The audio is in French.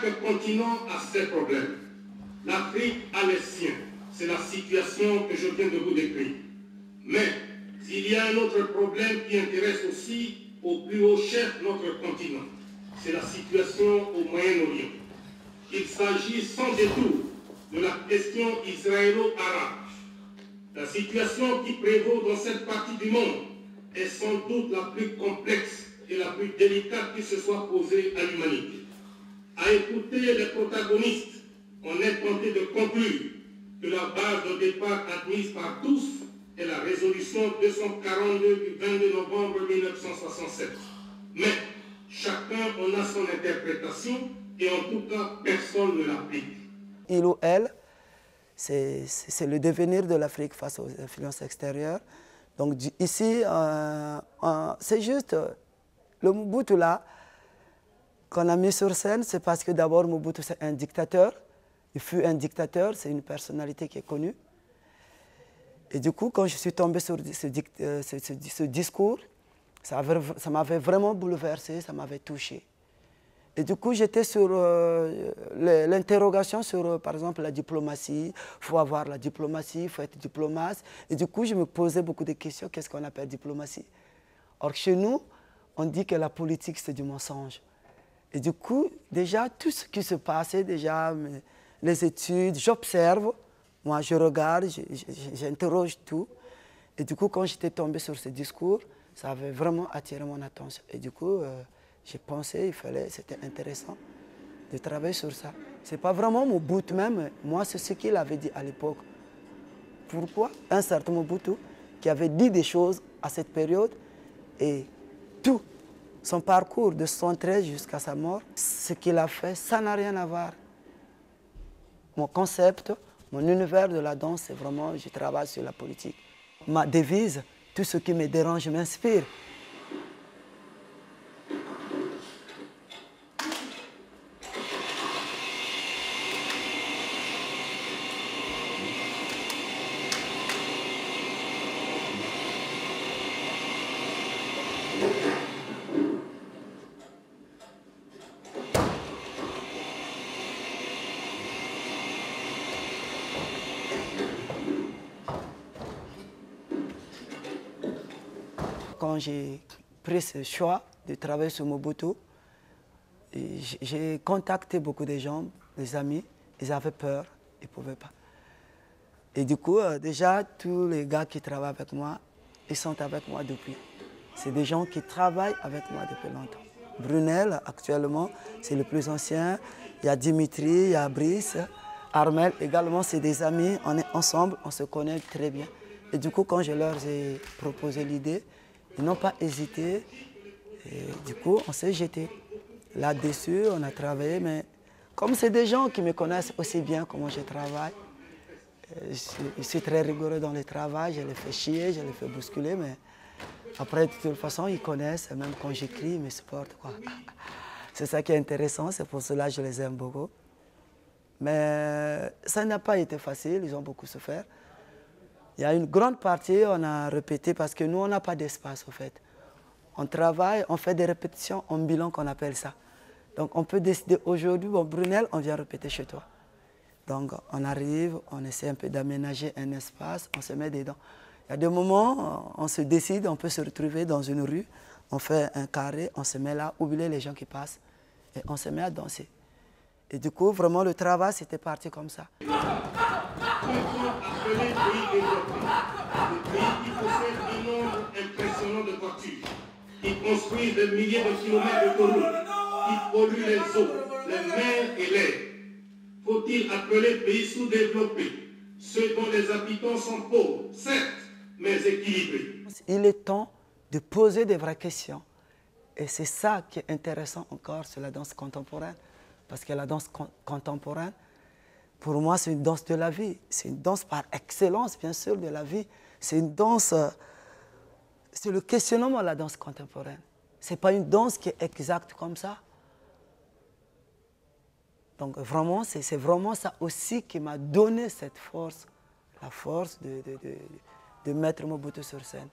Chaque continent a ses problèmes. L'Afrique a les siens. C'est la situation que je viens de vous décrire. Mais il y a un autre problème qui intéresse aussi au plus haut chef de notre continent. C'est la situation au Moyen-Orient. Il s'agit sans détour de la question israélo-arabe. La situation qui prévaut dans cette partie du monde est sans doute la plus complexe et la plus délicate qui se soit posée à l'humanité. À écouter les protagonistes, on est tenté de conclure que la base de départ admise par tous est la résolution 242 du 22 novembre 1967. Mais chacun en a son interprétation et en tout cas, personne ne l'applique. Il ou elle, c'est le devenir de l'Afrique face aux influences extérieures. Donc ici, c'est juste le Mobutu là, qu'on a mis sur scène, c'est parce que d'abord Mobutu c'est un dictateur. Il fut un dictateur, c'est une personnalité qui est connue. Et du coup, quand je suis tombé sur ce discours, ça m'avait vraiment bouleversé, ça m'avait touché. Et du coup, j'étais sur l'interrogation sur, par exemple, la diplomatie. Il faut avoir la diplomatie, il faut être diplomate. Et du coup, je me posais beaucoup de questions. Qu'est-ce qu'on appelle diplomatie? Or, chez nous, on dit que la politique, c'est du mensonge. Et du coup, déjà, tout ce qui se passait, déjà, les études, j'observe. Moi, je regarde, j'interroge tout. Et du coup, quand j'étais tombé sur ce discours, ça avait vraiment attiré mon attention. Et du coup, j'ai pensé, c'était intéressant de travailler sur ça. Ce n'est pas vraiment Mobutu même, moi, c'est ce qu'il avait dit à l'époque. Pourquoi un certain Mobutu qui avait dit des choses à cette période et tout son parcours de 1973 jusqu'à sa mort, ce qu'il a fait, ça n'a rien à voir. Mon concept, mon univers de la danse, c'est vraiment, je travaille sur la politique. Ma devise, tout ce qui me dérange m'inspire. Quand j'ai pris ce choix de travailler sur Mobutu, j'ai contacté beaucoup de gens, des amis, ils avaient peur, ils ne pouvaient pas. Et du coup, déjà, tous les gars qui travaillent avec moi, ils sont avec moi depuis. C'est des gens qui travaillent avec moi depuis longtemps. Brunel, actuellement, c'est le plus ancien. Il y a Dimitri, il y a Brice, Armel également, c'est des amis. On est ensemble, on se connaît très bien. Et du coup, quand je leur ai proposé l'idée, ils n'ont pas hésité. Et du coup, on s'est jeté. Là-dessus, on a travaillé, mais comme c'est des gens qui me connaissent aussi bien comment je travaille, je suis très rigoureux dans le travail, je les fais chier, je les fais bousculer, mais après, de toute façon, ils connaissent, même quand j'écris, ils me supportent, quoi. C'est ça qui est intéressant, c'est pour cela que je les aime beaucoup. Mais ça n'a pas été facile, ils ont beaucoup souffert. Il y a une grande partie, on a répété, parce que nous, on n'a pas d'espace, au fait. On travaille, on fait des répétitions en bilan, qu'on appelle ça. Donc, on peut décider aujourd'hui, bon, Brunel, on vient répéter chez toi. Donc, on arrive, on essaie un peu d'aménager un espace, on se met dedans. Il y a des moments, on se décide, on peut se retrouver dans une rue, on fait un carré, on se met là, oublier les gens qui passent, et on se met à danser. Et du coup, vraiment, le travail, c'était parti comme ça. Appelé pays développé, le pays qui possède un nombre impressionnant de voitures, qui construisent des milliers de kilomètres d'autoroutes, qui polluent les eaux, les mers et l'air. Faut-il appeler pays sous-développé, ceux dont les habitants sont pauvres, certes, mais équilibrés? Il est temps de poser des vraies questions. Et c'est ça qui est intéressant encore sur la danse contemporaine. Parce que la danse contemporaine, pour moi, c'est une danse de la vie. C'est une danse par excellence, bien sûr, de la vie. C'est une danse... c'est le questionnement de la danse contemporaine. Ce n'est pas une danse qui est exacte comme ça. Donc vraiment, c'est vraiment ça aussi qui m'a donné cette force, la force de mettre Mobutu sur scène.